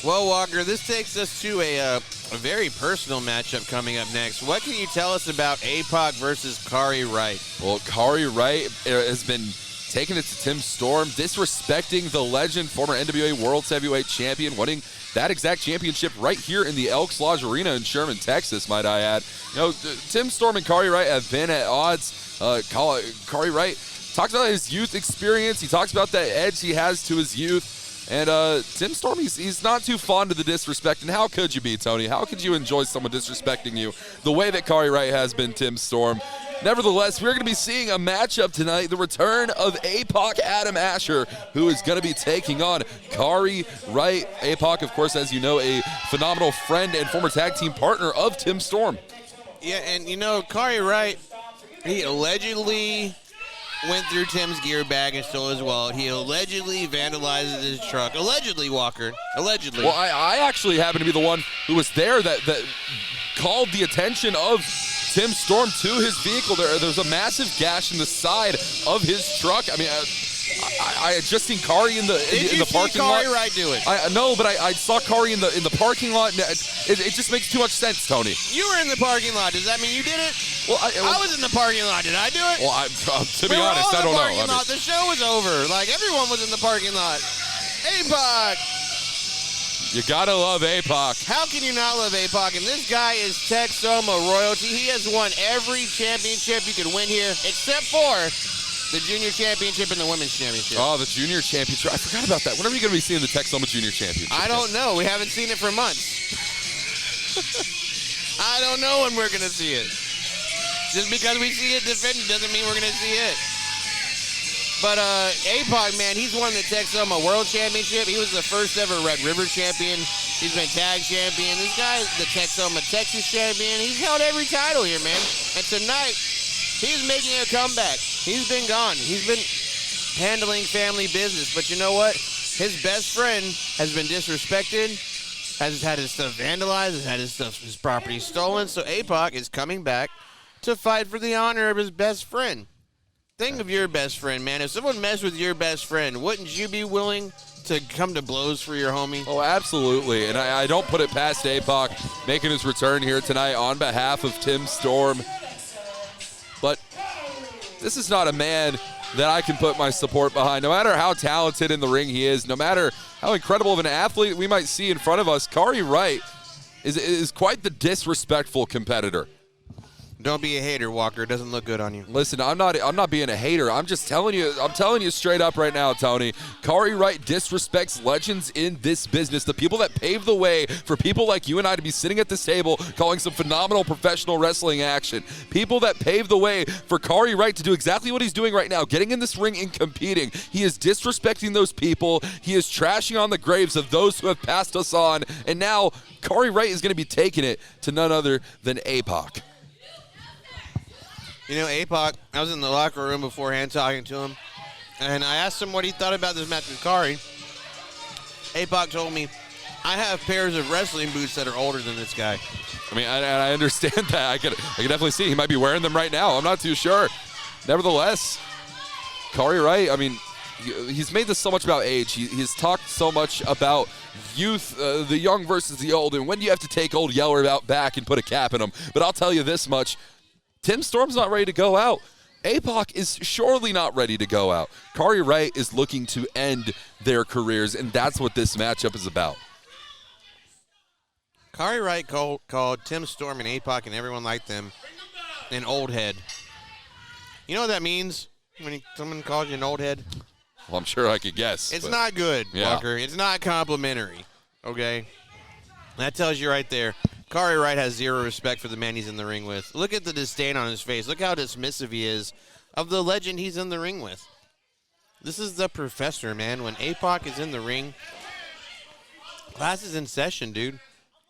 Well, Walker, this takes us to a very personal matchup coming up next. What can you tell us about Apoc versus Kari Wright? Well, Kari Wright has been taking it to Tim Storm, disrespecting the legend, former NWA World Heavyweight Champion, winning that exact championship right here in the Elks Lodge Arena in Sherman, Texas, might I add. You know, Tim Storm and Kari Wright have been at odds. Kari Wright talks about his youth experience. He talks about that edge he has to his youth. And Tim Storm, he's not too fond of the disrespect. And how could you be, Tony? How could you enjoy someone disrespecting you the way that Kari Wright has been, Tim Storm? Nevertheless, we're going to be seeing a matchup tonight, the return of Apoc Adam Asher, who is going to be taking on Kari Wright. Apoc, of course, as you know, a phenomenal friend and former tag team partner of Tim Storm. Yeah, and you know, Kari Wright, he allegedly went through Tim's gear bag and stole his wallet. He allegedly vandalized his truck. Allegedly, Walker. Allegedly. Well, I actually happen to be the one who was there that called the attention of Tim Storm to his vehicle. There's a massive gash in the side of his truck. I mean, I had just seen Kari in the parking lot. Did you see Kari Wright do it? No, but I saw Kari in the parking lot. It just makes too much sense, Tony. You were in the parking lot. Does that mean you did it? Well, I was in the parking lot. Did I do it? Well, to be honest, I don't know. The show was over. Like, everyone was in the parking lot. Apoc. You gotta love Apoc. How can you not love Apoc? And this guy is Texoma royalty. He has won every championship you could win here, except for the junior championship and the women's championship. Oh, the junior championship. I forgot about that. When are we going to be seeing the Texoma junior championship? I don't know. We haven't seen it for months. I don't know when we're going to see it. Just because we see it defended doesn't mean we're going to see it. But Apoc, man, he's won the Texoma World Championship. He was the first ever Red River champion. He's been tag champion. This guy's the Texoma Texas champion. He's held every title here, man. And tonight, he's making a comeback. He's been gone. He's been handling family business. But you know what? His best friend has been disrespected, has had his stuff vandalized, has had his property stolen. So Apoc is coming back to fight for the honor of his best friend. Think of your best friend, man. If someone messed with your best friend, wouldn't you be willing to come to blows for your homie? Oh, absolutely. And I don't put it past Apoc making his return here tonight on behalf of Tim Storm. But this is not a man that I can put my support behind. No matter how talented in the ring he is, no matter how incredible of an athlete we might see in front of us, Kari Wright is quite the disrespectful competitor. Don't be a hater, Walker. It doesn't look good on you. Listen, I'm not being a hater. I'm just telling you straight up right now, Tony. Kari Wright disrespects legends in this business, the people that paved the way for people like you and I to be sitting at this table calling some phenomenal professional wrestling action. People that paved the way for Kari Wright to do exactly what he's doing right now, getting in this ring and competing. He is disrespecting those people. He is trashing on the graves of those who have passed us on. And now Kari Wright is going to be taking it to none other than Apoc. You know, Apoc, I was in the locker room beforehand talking to him, and I asked him what he thought about this match with Kari. Apoc told me, I have pairs of wrestling boots that are older than this guy. I mean, I understand that. I can definitely see he might be wearing them right now. I'm not too sure. Nevertheless, Kari Wright, I mean, he's made this so much about age. He's talked so much about youth, the young versus the old, and when do you have to take old Yeller out back and put a cap in him? But I'll tell you this much. Tim Storm's not ready to go out. Apoc is surely not ready to go out. Kari Wright is looking to end their careers, and that's what this matchup is about. Kari Wright called Tim Storm and Apoc and everyone like them an old head. You know what that means when someone calls you an old head? Well, I'm sure I could guess. It's not good, yeah. Walker. It's not complimentary, okay? That tells you right there. Kari Wright has zero respect for the man he's in the ring with. Look at the disdain on his face. Look how dismissive he is of the legend he's in the ring with. This is the professor, man. When Apoc is in the ring, class is in session, dude.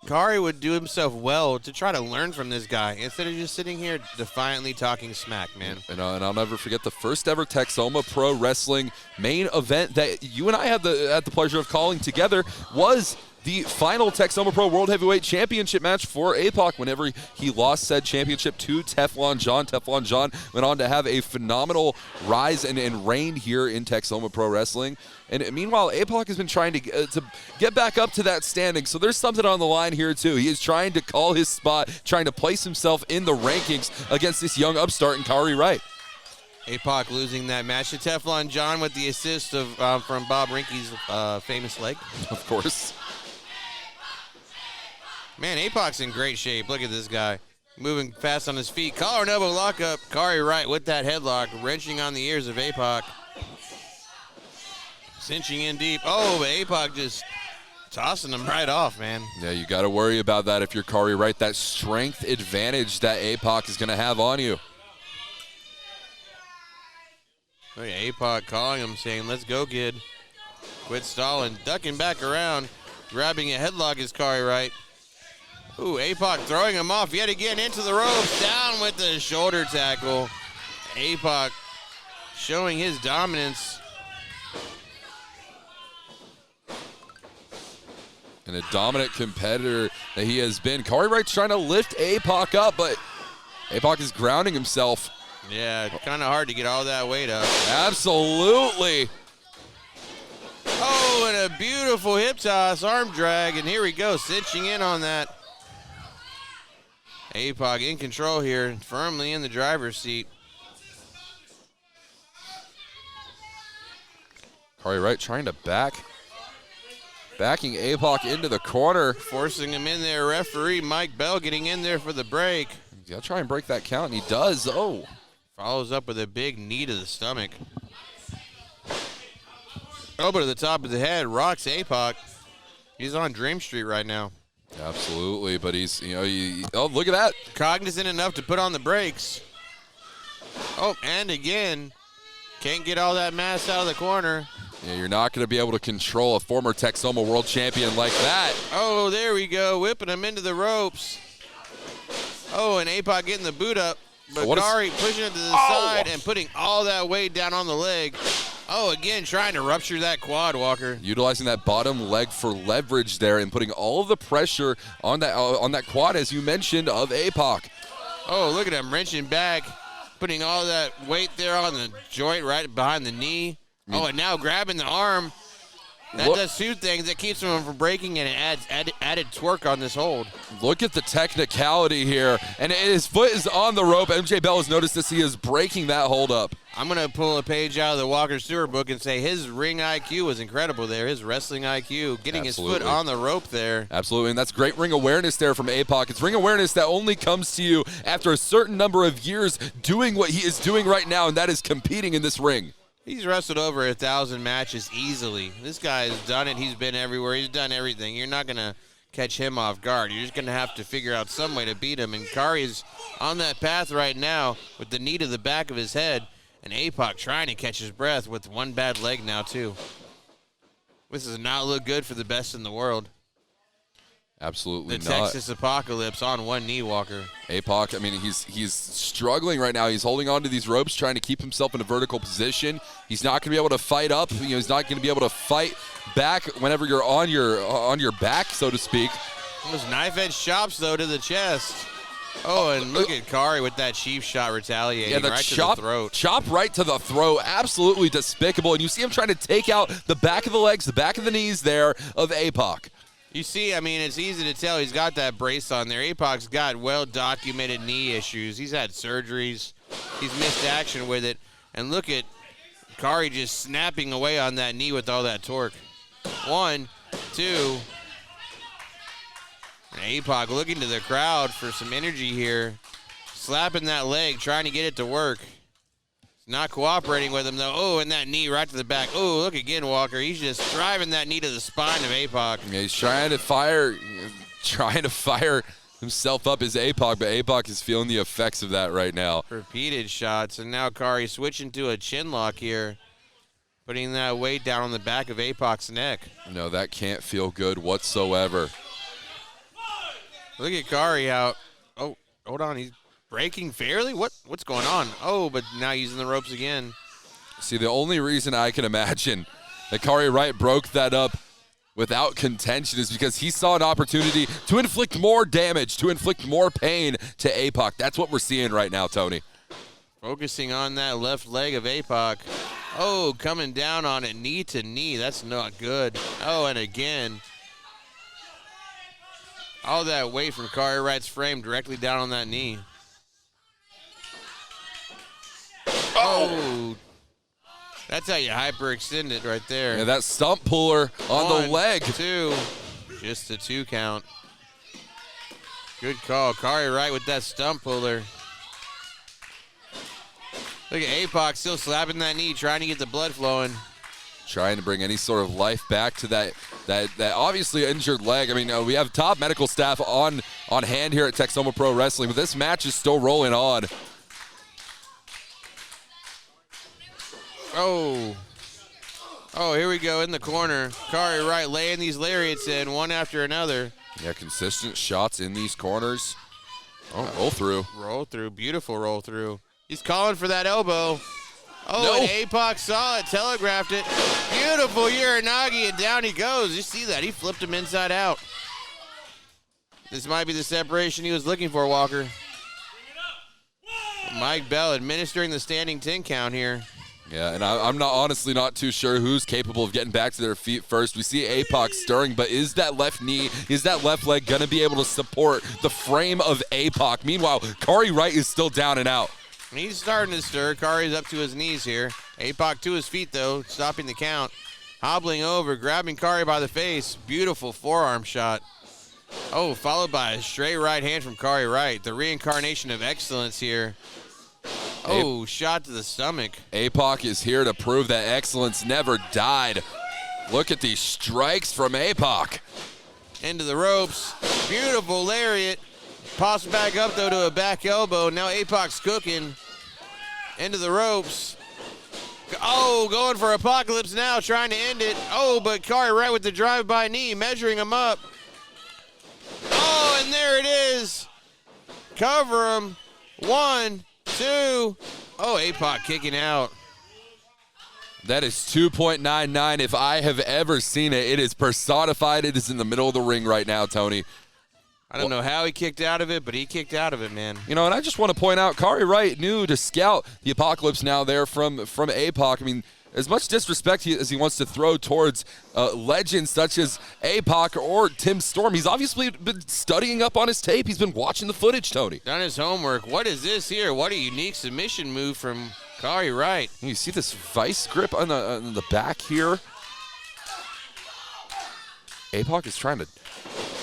Kari would do himself well to try to learn from this guy instead of just sitting here defiantly talking smack, man. And I'll never forget the first ever Texoma Pro Wrestling main event that you and I had the pleasure of calling together was the final Texoma Pro World Heavyweight Championship match for Apoc whenever he lost said championship to Teflon John. Teflon John went on to have a phenomenal rise and reign here in Texoma Pro Wrestling. And meanwhile, Apoc has been trying to get back up to that standing. So there's something on the line here, too. He is trying to call his spot, trying to place himself in the rankings against this young upstart in Kari Wright. Apoc losing that match to Teflon John with the assist of from Bob Rinke's famous leg. Of course. Man, Apoc's in great shape. Look at this guy. Moving fast on his feet. Collar and elbow lockup. Kari Wright with that headlock, wrenching on the ears of Apoc. Cinching in deep. Oh, but Apoc just tossing him right off, man. Yeah, you got to worry about that if you're Kari Wright. That strength advantage that Apoc is going to have on you. Look at Apoc calling him, saying, let's go, kid. Quit stalling. Ducking back around. Grabbing a headlock is Kari Wright. Ooh, Apoc throwing him off yet again into the ropes. Down with the shoulder tackle. Apoc showing his dominance. And a dominant competitor that he has been. Kari Wright's trying to lift Apoc up, but Apoc is grounding himself. Yeah, kind of hard to get all that weight up. Absolutely. Oh, and a beautiful hip toss, arm drag, and here we go, cinching in on that. Apoc in control here, firmly in the driver's seat. Kari Wright trying to backing Apoc into the corner. Forcing him in there, referee Mike Bell getting in there for the break. He's got to try and break that count, and he does. Oh. Follows up with a big knee to the stomach. Elbow to the top of the head, rocks Apoc. He's on Dream Street right now. Absolutely, but he's, oh, look at that. Cognizant enough to put on the brakes. Oh, and again, can't get all that mass out of the corner. Yeah, you're not going to be able to control a former Texoma world champion like that. Oh, there we go, whipping him into the ropes. Oh, and Apoc getting the boot up. But Kari pushing it to the side and putting all that weight down on the leg. Oh, again, trying to rupture that quad, Walker. Utilizing that bottom leg for leverage there and putting all of the pressure on that quad, as you mentioned, of Apoc. Oh, look at him wrenching back, putting all that weight there on the joint right behind the knee. Oh, and now grabbing the arm. That does two things. It keeps him from breaking, and it adds added twerk on this hold. Look at the technicality here. And his foot is on the rope. MJ Bell has noticed this. He is breaking that hold up. I'm going to pull a page out of the Walker Stewart book and say his ring IQ was incredible there. His wrestling IQ, getting his foot on the rope there. Absolutely, and that's great ring awareness there from Apoc. It's ring awareness that only comes to you after a certain number of years doing what he is doing right now, and that is competing in this ring. He's wrestled over 1,000 matches easily. This guy has done it. He's been everywhere. He's done everything. You're not going to catch him off guard. You're just going to have to figure out some way to beat him. And Kari is on that path right now with the knee to the back of his head. And Apoc trying to catch his breath with one bad leg now, too. This does not look good for the best in the world. Absolutely not. The Texas Apocalypse on one knee, Walker. Apoc, I mean, he's struggling right now. He's holding on to these ropes, trying to keep himself in a vertical position. He's not going to be able to fight up. He's not going to be able to fight back whenever you're on your back, so to speak. Those knife-edge chops, though, to the chest. Oh, and look at Kari with that cheap shot retaliating right to the throat. Chop right to the throat. Absolutely despicable. And you see him trying to take out the back of the legs, the back of the knees there of Apoc. You see, I mean, it's easy to tell he's got that brace on there. Apoc's got well-documented knee issues. He's had surgeries. He's missed action with it. And look at Kari just snapping away on that knee with all that torque. 1, 2. And Apoc looking to the crowd for some energy here. Slapping that leg, trying to get it to work. Not cooperating with him, though. Oh, and that knee right to the back. Oh, look again, Walker. He's just driving that knee to the spine of Apoc. Yeah, he's trying to fire himself up as Apoc, but Apoc is feeling the effects of that right now. Repeated shots, and now Kari switching to a chin lock here, putting that weight down on the back of Apoc's neck. No, that can't feel good whatsoever. Look at Kari out. Oh, hold on. He's breaking fairly? What's going on? Oh, but now using the ropes again. See, the only reason I can imagine that Kari Wright broke that up without contention is because he saw an opportunity to inflict more damage, to inflict more pain to Apoc. That's what we're seeing right now, Tony. Focusing on that left leg of Apoc. Oh, coming down on it, knee to knee. That's not good. Oh, and again. All that weight from Kari Wright's frame directly down on that knee. Oh. That's how you hyperextend it right there. Yeah, that stump puller on the leg. 2. Just a 2 count. Good call. Kari Wright with that stump puller. Look at Apoc still slapping that knee, trying to get the blood flowing. Trying to bring any sort of life back to that obviously injured leg. I mean, we have top medical staff on hand here at Texoma Pro Wrestling, but this match is still rolling on. Oh, here we go in the corner. Kari Wright laying these lariats in one after another. Yeah, consistent shots in these corners. Oh, roll through. Roll through. Beautiful roll through. He's calling for that elbow. Oh, no. And Apoc saw it, telegraphed it. Beautiful Uranagi, and down he goes. You see that? He flipped him inside out. This might be the separation he was looking for, Walker. Mike Bell administering the standing 10 count here. Yeah, and I'm honestly not too sure who's capable of getting back to their feet first. We see Apoc stirring, but is that left knee, is that left leg going to be able to support the frame of Apoc? Meanwhile, Kari Wright is still down and out. He's starting to stir. Kari's up to his knees here. Apoc to his feet, though, stopping the count. Hobbling over, grabbing Kari by the face. Beautiful forearm shot. Oh, followed by a straight right hand from Kari Wright. The reincarnation of excellence here. Oh, shot to the stomach. Apoc is here to prove that excellence never died. Look at these strikes from Apoc. Into the ropes. Beautiful lariat. Pops back up, though, to a back elbow. Now Apoc's cooking. Into the ropes. Oh, going for Apocalypse now, trying to end it. Oh, but Kari Wright with the drive-by knee, measuring him up. Oh, and there it is. Cover him. 1, 2. Oh, Apoc kicking out. That is 2.99 if I have ever seen it. It is personified. It is in the middle of the ring right now, Tony. I don't know how he kicked out of it, but he kicked out of it, man. You know, and I just want to point out, Kari Wright knew to scout the Apocalypse now there from Apoc. I mean, as much disrespect as he wants to throw towards legends such as Apoc or Tim Storm, he's obviously been studying up on his tape. He's been watching the footage, Tony. Done his homework. What is this here? What a unique submission move from Kari Wright. You see this vice grip on the back here? Apoc is trying to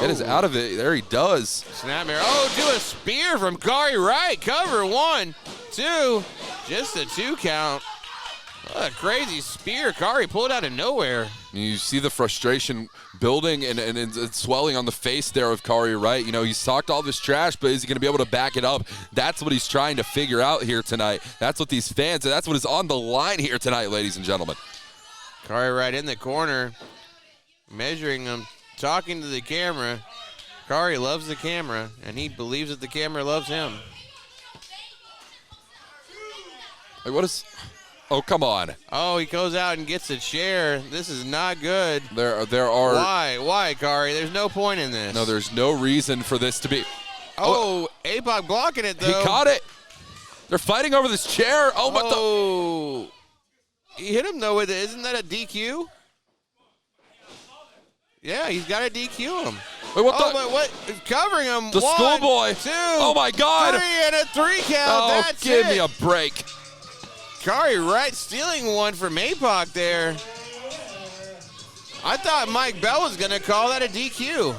get us out of it. There he does. Snapmare. Oh, do a spear from Kari Wright. Cover 1, 2. Just a 2 count. What a crazy spear. Kari pulled out of nowhere. You see the frustration building and swelling on the face there of Kari Wright. You know, he's talked all this trash, but is he going to be able to back it up? That's what he's trying to figure out here tonight. That's what these fans, that's what is on the line here tonight, ladies and gentlemen. Kari Wright in the corner, measuring him, talking to the camera. Kari loves the camera, and he believes that the camera loves him. Like, what is... Oh, come on. Oh, he goes out and gets a chair. This is not good. There are... Why, Kari? There's no point in this. No, there's no reason for this to be... Oh, Apoc blocking it, though. He caught it. They're fighting over this chair. Oh, what the... Oh. He hit him, though, with it. Isn't that a DQ? Yeah, he's got to DQ him. Wait, what but what? Covering him. The 1, schoolboy. 2. Oh, my God. 3 and a 3 count. Oh, That's give it. me a break. Kari Wright stealing one from Apoc there. I thought Mike Bell was going to call that a DQ.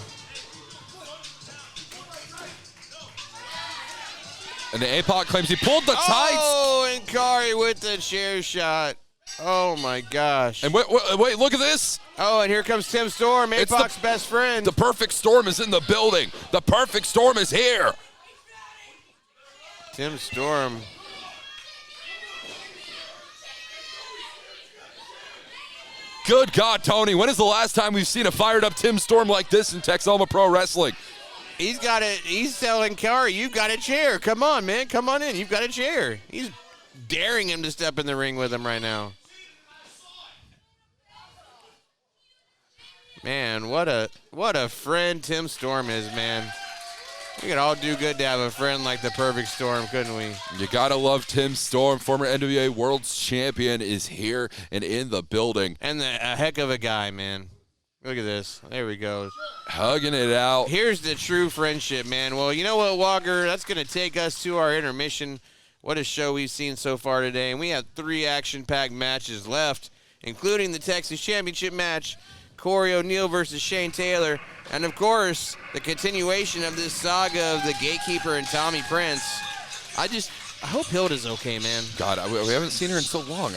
And the Apoc claims he pulled the tights. Oh, and Kari with the chair shot. Oh, my gosh. And wait, look at this. Oh, and here comes Tim Storm, Apoc's best friend. The perfect storm is in the building. The perfect storm is here. Tim Storm. Good God, Tony. When is the last time we've seen a fired up Tim Storm like this in Texoma Pro Wrestling? He's got it. He's telling Kari, you've got a chair. Come on, man. Come on in. You've got a chair. He's daring him to step in the ring with him right now. Man, what a friend Tim Storm is, man. We could all do good to have a friend like the Perfect Storm, couldn't we? You gotta love Tim Storm, former NWA World Champion, is here and in the building. And a heck of a guy, man. Look at this. There we go. Hugging it out. Here's the true friendship, man. Well, you know what, Walker? That's going to take us to our intermission. What a show we've seen so far today. And we have 3 action-packed matches left, including the Texas Championship match, Corey O'Neal versus Shane Taylor, and, of course, the continuation of this saga of the Gatekeeper and Tommy Prince. I hope Hilda's okay, man. God, we haven't seen her in so long.